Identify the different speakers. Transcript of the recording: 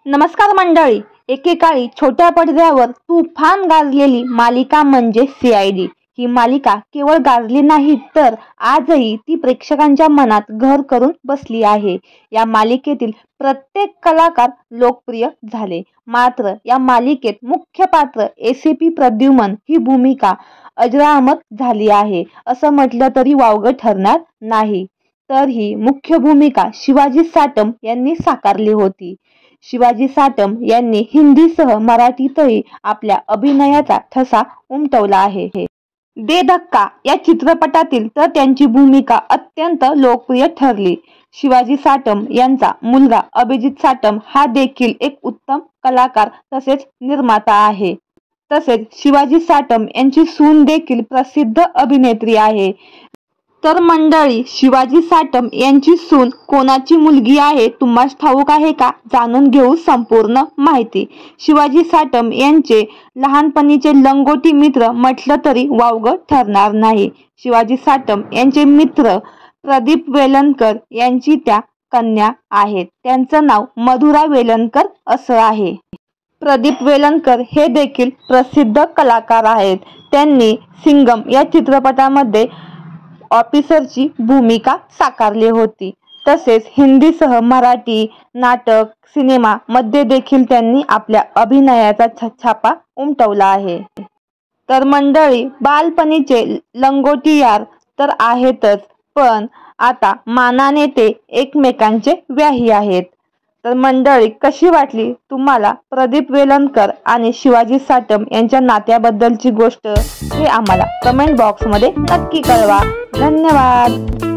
Speaker 1: नमस्कार मंडळी. एकेकाळी छोट्या पडद्यावर तुफान गाजलेली मालिका म्हणजे CID. ही मालिका केवळ गाजली नाही तर आजही ती प्रेक्षकांच्या मनात घर करून बसली आहे. या मालिकेतील प्रत्येक कलाकार लोकप्रिय झाले. मात्र या मालिकेत मुख्य पात्र ACP प्रद्युमन ही भूमिका अजरामर झाली आहे असं म्हटलं तरी वावगं ठरणार नाही. तर ही मुख्य भूमिका शिवाजी साटम यांनी साकारली होती. शिवाजी साटम यांनी हिंदीसह मराठीतही आपल्या अभिनयाचा ठसा उमटवला आहे. दे धक्का या चित्रपटातील तर त्यांची भूमिका अत्यंत लोकप्रिय ठरली. शिवाजी साटम यांचा मुलगा अभिजित साटम हा देखील एक उत्तम कलाकार तसेच निर्माता आहे. तसेच शिवाजी साटम यांची सून देखील प्रसिद्ध अभिनेत्री आहे. तर मंडळी, शिवाजी साटम यांची सून कोणाची मुलगी आहे तुम्हाला ठाऊक आहे का? जाणून घेऊ संपूर्ण माहिती. शिवाजी साटम यांचे लहानपणीचे लंगोटी मित्र म्हटलं तरी वावगं ठरणार नाही. शिवाजी साटम यांचे मित्र प्रदीप वेलणकर यांची त्या कन्या आहेत. त्यांचं नाव मधुरा वेलणकर असं आहे. प्रदीप वेलणकर हे देखील प्रसिद्ध कलाकार आहेत. त्यांनी सिंगम या चित्रपटामध्ये ऑफिसरची भूमिका साकारली होती. तसेच हिंदीसह मराठी नाटक, सिनेमा मध्ये देखील त्यांनी आपल्या अभिनयाचा छापा उमटवला आहे. तर मंडळी, बालपणीचे लंगोटी यार तर आहेतच, पण आता मानाने ते एकमेकांचे व्याही आहेत. तर मंडळी, कशी वाटली तुम्हाला प्रदीप वेलणकर आणि शिवाजी साटम यांच्या नात्याबद्दलची गोष्ट हे आम्हाला कमेंट बॉक्समध्ये नक्की कळवा. धन्यवाद.